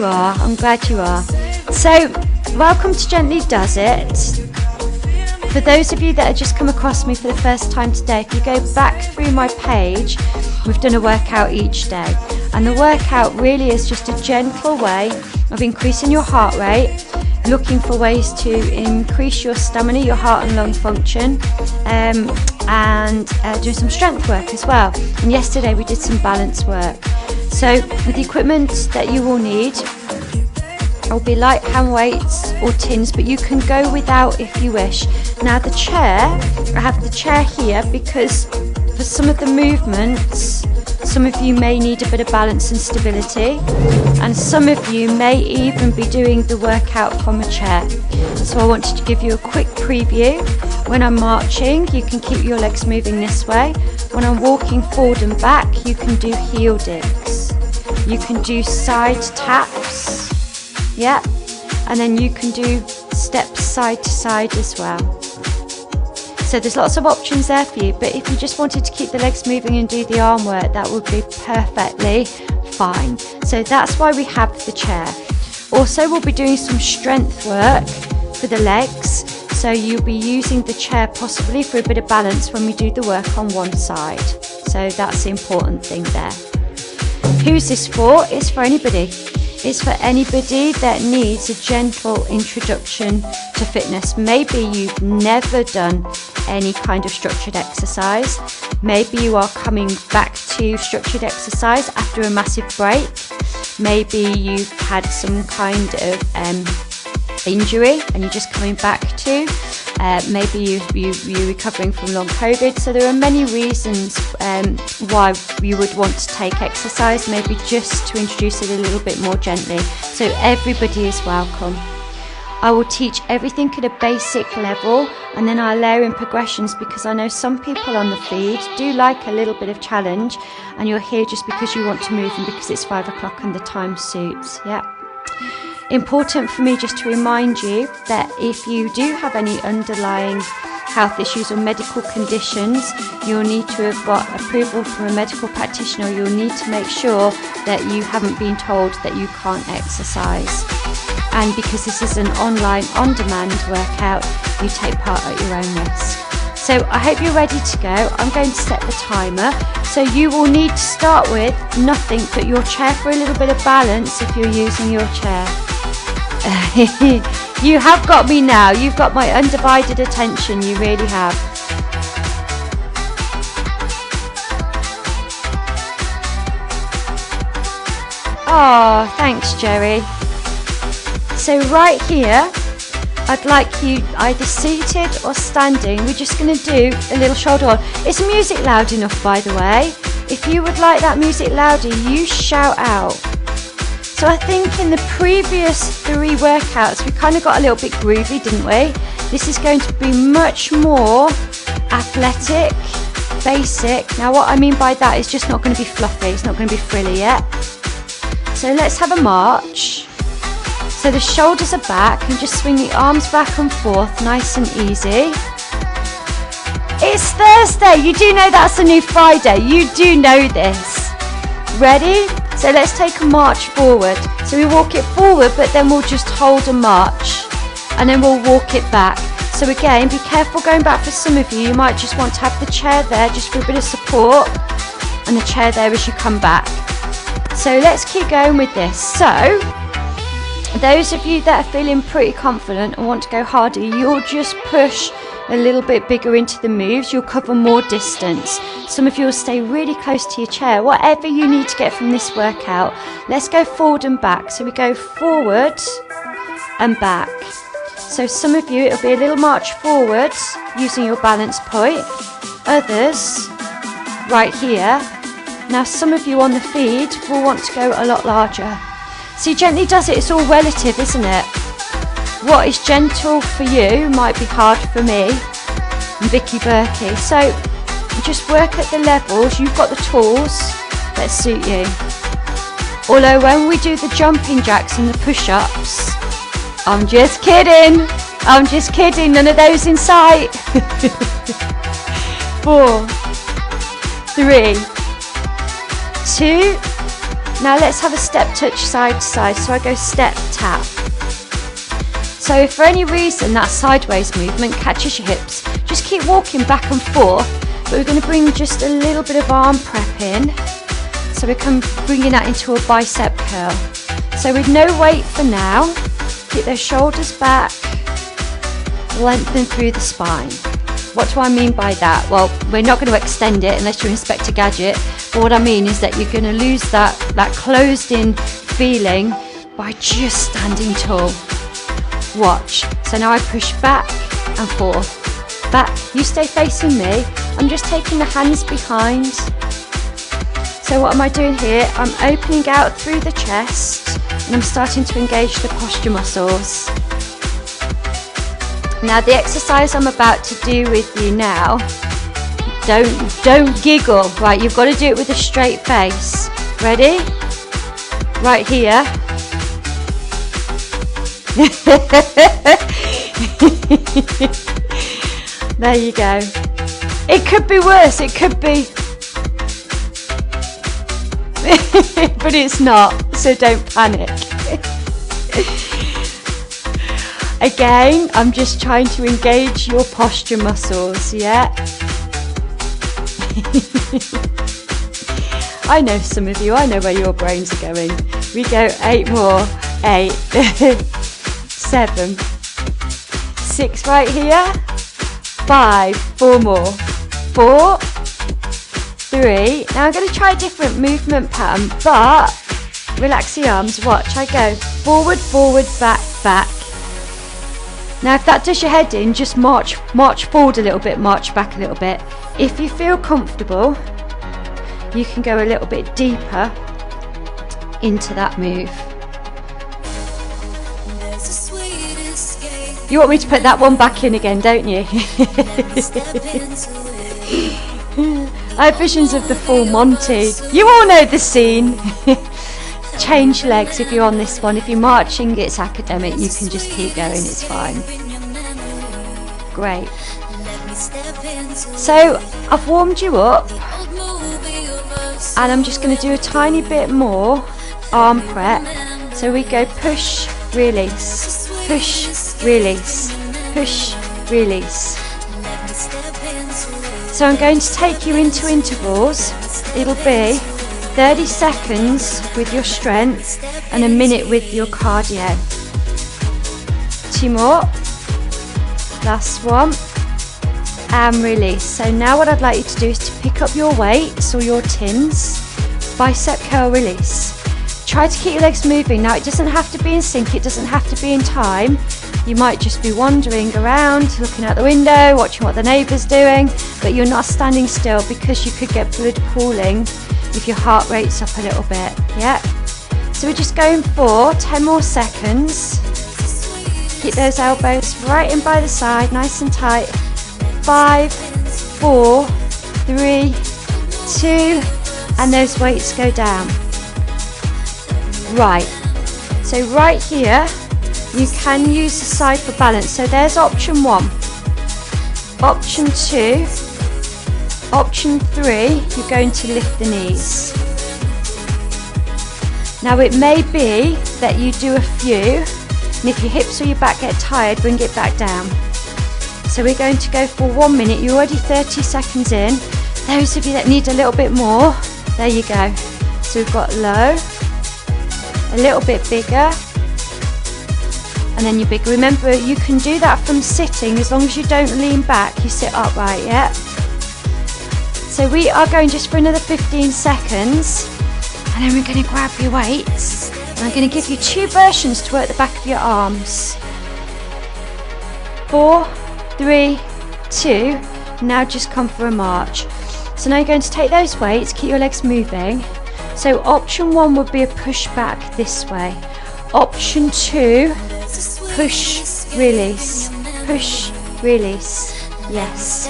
I'm glad you are. So, welcome to Gently Does It. For those of you that have just come across me for the first time today, if you go back through my page, we've done a workout each day. And the workout really is just a gentle way of increasing your heart rate, looking for ways to increase your stamina, your heart and lung function, and doing some strength work as well. And yesterday we did some balance work. So with the equipment that you will need, it will be light hand weights or tins, but you can go without if you wish. Now the chair, I have the chair here because for some of the movements, some of you may need a bit of balance and stability, and some of you may even be doing the workout from a chair. So I wanted to give you a quick preview. When I'm marching, you can keep your legs moving this way. When I'm walking forward and back, you can do heel digs. You can do side taps, yeah, and then you can do steps side to side as well. So there's lots of options there for you, but if you just wanted to keep the legs moving and do the arm work, that would be perfectly fine. So that's why we have the chair. Also, we'll be doing some strength work for the legs. So you'll be using the chair possibly for a bit of balance when we do the work on one side. So that's the important thing there. Who's this for? It's for anybody. It's for anybody that needs a gentle introduction to fitness. Maybe you've never done any kind of structured exercise. Maybe you are coming back to structured exercise after a massive break. Maybe you've had some kind of injury and you're just coming back to. Maybe you're recovering from long COVID. So there are many reasons why you would want to take exercise, maybe just to introduce it a little bit more gently. So everybody is welcome. I will teach everything at a basic level, and then I'll layer in progressions because I know some people on the feed do like a little bit of challenge, and you're here just because you want to move and because it's 5 o'clock and the time suits. Yeah. Important for me just to remind you that if you do have any underlying health issues or medical conditions, you'll need to have got approval from a medical practitioner. You'll need to make sure that you haven't been told that you can't exercise. And because this is an online on-demand workout, you take part at your own risk. So I hope you're ready to go. I'm going to set the timer. So you will need to start with nothing but your chair for a little bit of balance if you're using your chair. You have got me now. You've got my undivided attention. You really have. Oh, thanks, Jerry. So right here, I'd like you either seated or standing. We're just going to do a little shoulder roll. Is music loud enough, by the way? If you would like that music louder, you shout out. So I think in the previous 3 workouts, we kind of got a little bit groovy, didn't we? This is going to be much more athletic, basic. Now what I mean by that is just not going to be fluffy. It's not going to be frilly yet. So let's have a march. So the shoulders are back and just swing the arms back and forth, nice and easy. It's Thursday. You do know that's a new Friday. You do know this. Ready? So let's take a march forward. So we walk it forward, but then we'll just hold a march and then we'll walk it back. So again, be careful going back for some of you. You might just want to have the chair there just for a bit of support and the chair there as you come back. So let's keep going with this. So those of you that are feeling pretty confident and want to go harder, you'll just push a little bit bigger into the moves. You'll cover more distance. Some of you will stay really close to your chair. Whatever you need to get from this workout, let's go forward and back. So we go forward and back. So some of you, it'll be a little march forward using your balance point. Others, right here. Now some of you on the feed will want to go a lot larger. See, Gently Does It, it's all relative, isn't it? What is gentle for you might be hard for me and Vicky Berkey. So just work at the levels. You've got the tools that suit you. Although when we do the jumping jacks and the push-ups, I'm just kidding. I'm just kidding. None of those in sight. 4, 3, 2, Now let's have a step touch side to side. So I go step, tap. So if for any reason that sideways movement catches your hips, just keep walking back and forth, but we're going to bring just a little bit of arm prep in. So we can bring that into a bicep curl. So with no weight for now, keep those shoulders back, lengthen through the spine. What do I mean by that? Well, we're not going to extend it unless you're Inspector Gadget, but what I mean is that you're going to lose that closed in feeling by just standing tall. Watch. So now I push back and forth. Back. You stay facing me. I'm just taking the hands behind. So what am I doing here? I'm opening out through the chest and I'm starting to engage the posture muscles. Now the exercise I'm about to do with you now, don't giggle. Right, you've got to do it with a straight face. Ready? Right here. There you go. It could be worse, it could be but it's not, so don't panic. Again, I'm just trying to engage your posture muscles, yeah? I know some of you, I know where your brains are going. We go 8 more, 8, 7, 6 right here, 5, 4 more, 4, 3. Now I'm going to try a different movement pattern, but relax the arms. Watch, I go forward, forward, back, back. Now if that does your head in, just march forward a little bit, march back a little bit. If you feel comfortable, you can go a little bit deeper into that move. You want me to put that one back in again, don't you? I have visions of the full Monty. You all know the scene. Change legs if you're on this one. If you're marching, it's academic. You can just keep going, it's fine. Great. So I've warmed you up and I'm just going to do a tiny bit more arm prep. So we go push, release, push, release, push, release. So I'm going to take you into intervals. It'll be 30 seconds with your strength and a minute with your cardio. 2 more. Last one. And release. So now what I'd like you to do is to pick up your weights or your tins. Bicep curl release. Try to keep your legs moving. Now it doesn't have to be in sync, it doesn't have to be in time. You might just be wandering around, looking out the window, watching what the neighbour's doing, but you're not standing still because you could get blood pooling if your heart rate's up a little bit. Yeah. So we're just going for 10 more seconds. Keep those elbows right in by the side, nice and tight. 5, 4, 3, 2, and those weights go down. Right. So right here, you can use the side for balance. So there's option 1, option 2, option 3, you're going to lift the knees. Now it may be that you do a few, and if your hips or your back get tired, bring it back down. So we're going to go for 1 minute. You're already 30 seconds in. Those of you that need a little bit more, there you go. So we've got low, a little bit bigger, and then you're bigger. Remember, you can do that from sitting as long as you don't lean back, you sit upright, yeah? So we are going just for another 15 seconds, and then we're going to grab your weights, and I'm going to give you 2 versions to work the back of your arms. 4, 3, 2, now just come for a march. So now you're going to take those weights, keep your legs moving. So option 1 would be a push back this way. Option 2, push, release, push, release. Yes.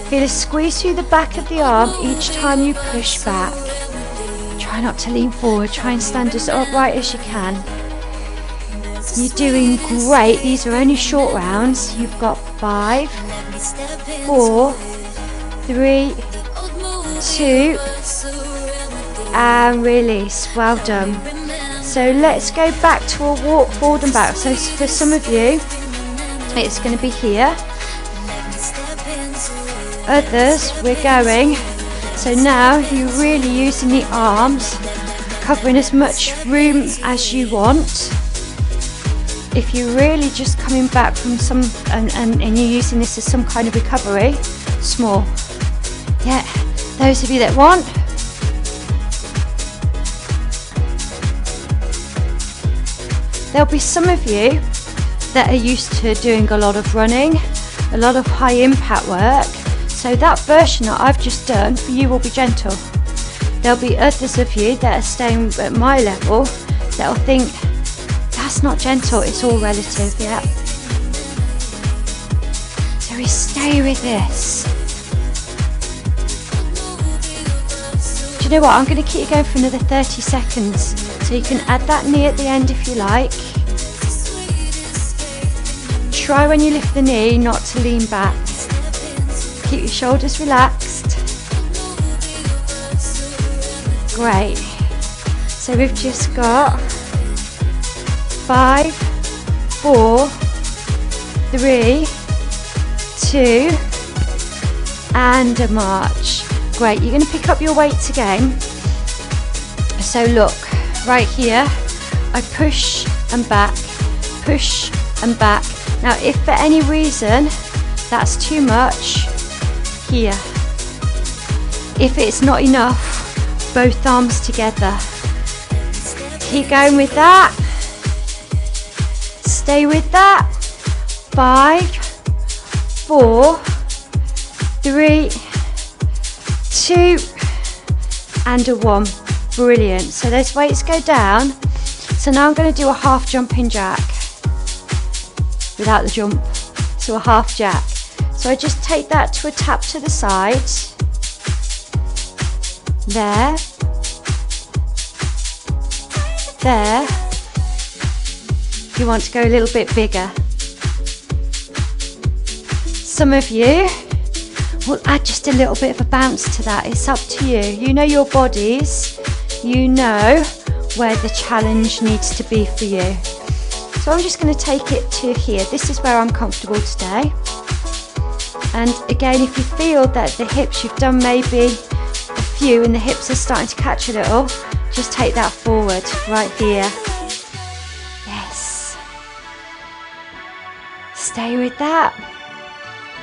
Feel a squeeze through the back of the arm each time you push back. Try not to lean forward, try and stand as upright as you can. You're doing great. These are only short rounds. You've got 5, 4, 3, 2, and release. Well done. So let's go back to a walk forward and back. So for some of you, it's going to be here. Others, we're going. So now you're really using the arms, covering as much room as you want. If you're really just coming back from some, and you're using this as some kind of recovery, small. Yeah, those of you that want. There'll be some of you that are used to doing a lot of running, a lot of high impact work. So that version that I've just done for you will be gentle. There'll be others of you that are staying at my level that'll think, that's not gentle, it's all relative, yeah. So we stay with this. Do you know what? I'm going to keep you going for another 30 seconds. So you can add that knee at the end if you like. Try when you lift the knee not to lean back. Keep your shoulders relaxed. Great. So we've just got 5, 4, 3, 2, and a march. Great, you're going to pick up your weights again. So look, right here, I push and back, push and back. Now if for any reason that's too much, here. If it's not enough, both arms together. Keep going with that. Stay with that. 5, 4, 3, 2, and a 1. Brilliant. So those weights go down. So now I'm going to do a half jumping jack without the jump. So a half jack. So I just take that to a tap to the side. There. There. You want to go a little bit bigger. Some of you will add just a little bit of a bounce to that. It's up to you. You know your bodies. You know where the challenge needs to be for you. So I'm just going to take it to here. This is where I'm comfortable today. And again, if you feel that the hips, you've done maybe a few and the hips are starting to catch a little, just take that forward right here. Yes. Stay with that.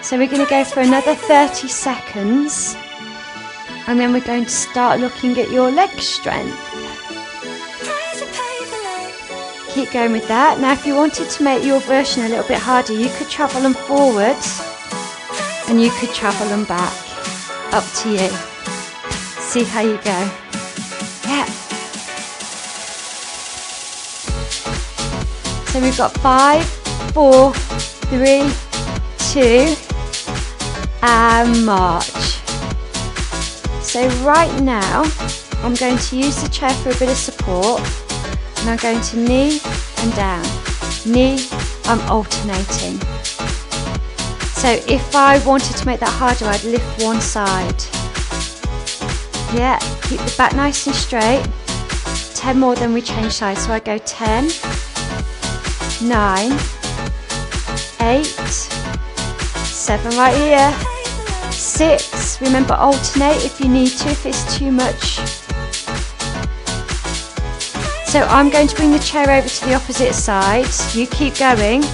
So we're going to go for another 30 seconds. And then we're going to start looking at your leg strength. Keep going with that. Now if you wanted to make your version a little bit harder, you could travel them forwards and you could travel them back. Up to you. See how you go. Yeah. So we've got 5, 4, 3, 2, and march. So right now, I'm going to use the chair for a bit of support, and I'm going to knee and down. Knee, I'm alternating. So if I wanted to make that harder, I'd lift one side. Yeah, keep the back nice and straight. 10 more, then we change sides. So I go 10, 9, 8, 7 right here, 6, remember alternate if you need to, if it's too much. So I'm going to bring the chair over to the opposite side, you keep going,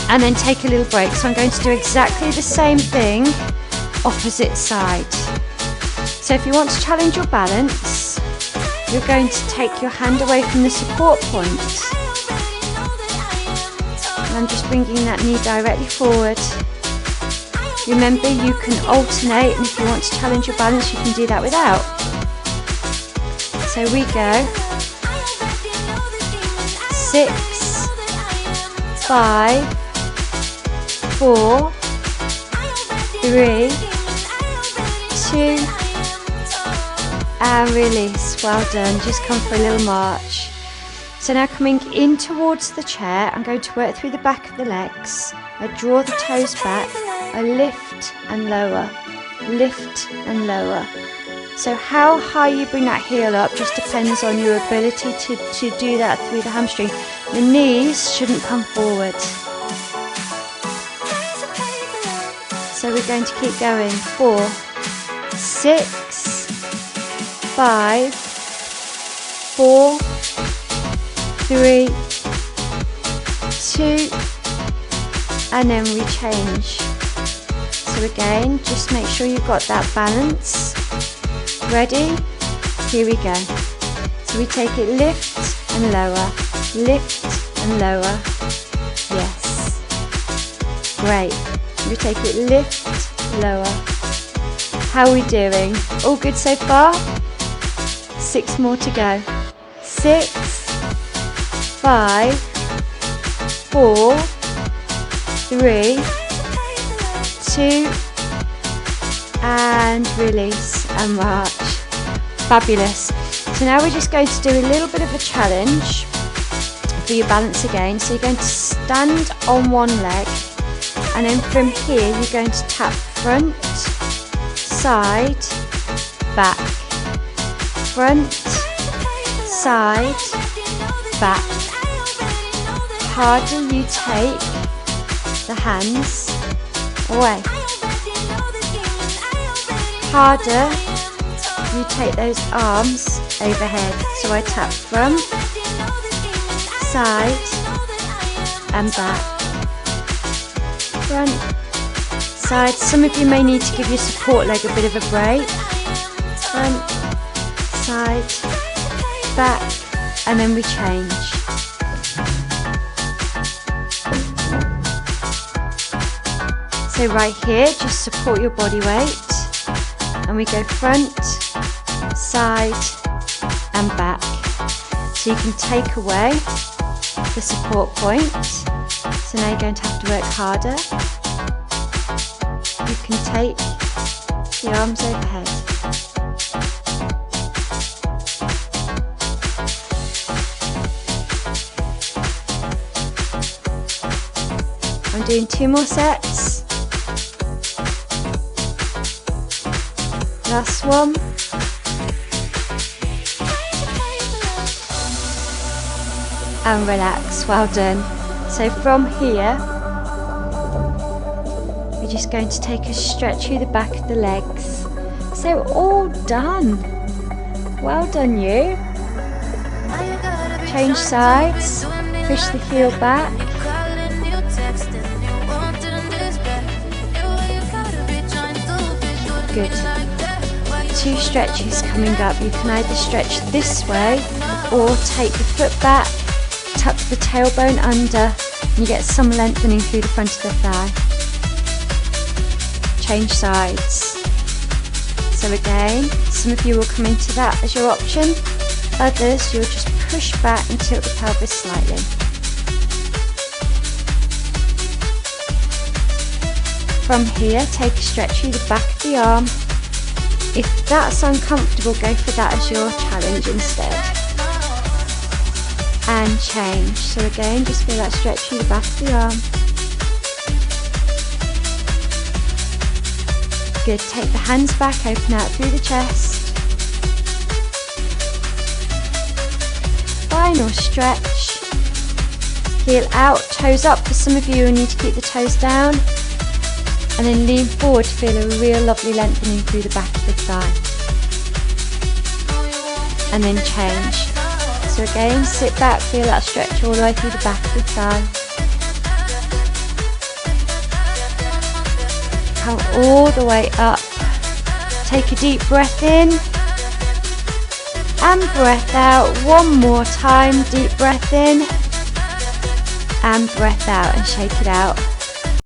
and then take a little break. So I'm going to do exactly the same thing, opposite side. So if you want to challenge your balance, you're going to take your hand away from the support point. And I'm just bringing that knee directly forward. Remember, you can alternate, and if you want to challenge your balance, you can do that without. So we go 6, 5, 4, 3, 2, and release. Well done. Just come for a little march. So now coming in towards the chair, I'm going to work through the back of the legs. I draw the toes back, I lift and lower, lift and lower, So how high you bring that heel up just depends on your ability to do that through the hamstring. The knees shouldn't come forward. So we're going to keep going. 4, 6, 5, 4, 3, 2, and then we change. So again, just make sure you've got that balance. Ready? Here we go. So we take it lift and lower, lift and lower. Yes. Great. We take it lift, lower. How are we doing? All good so far? 6 more to go. 6, 5, 4, 3, 2, and release and march. Fabulous. So now we're just going to do a little bit of a challenge for your balance again. So you're going to stand on one leg, and then from here you're going to tap front, side, back, front, side, back. Harder you take the hands away. Harder you take those arms overhead. So I tap front, side and back. Front, side. Some of you may need to give your support leg a bit of a break. Front, side, back, and then we change. So right here, just support your body weight. And we go front, side and back. So you can take away the support point. So now you're going to have to work harder. You can take the arms overhead. I'm doing 2 more sets. Last one. And relax. Well done. So from here, we're just going to take a stretch through the back of the legs. So all done. Well done you. Change sides. Push the heel back. Good. 2 stretches coming up. You can either stretch this way or take the foot back, tuck the tailbone under, and you get some lengthening through the front of the thigh. Change sides. So again, some of you will come into that as your option. Others, you'll just push back and tilt the pelvis slightly. From here, take a stretch through the back of the arm. If that's uncomfortable, go for that as your challenge instead. And change. So again, just feel that stretch through the back of the arm. Good. Take the hands back, open out through the chest. Final stretch. Heel out, toes up. For some of you, you need to keep the toes down. And then lean forward to feel a real lovely lengthening through the back of the thigh. And then change. So again, sit back, feel that stretch all the way through the back of the thigh. Come all the way up. Take a deep breath in. And breath out. One more time. Deep breath in. And breath out and shake it out.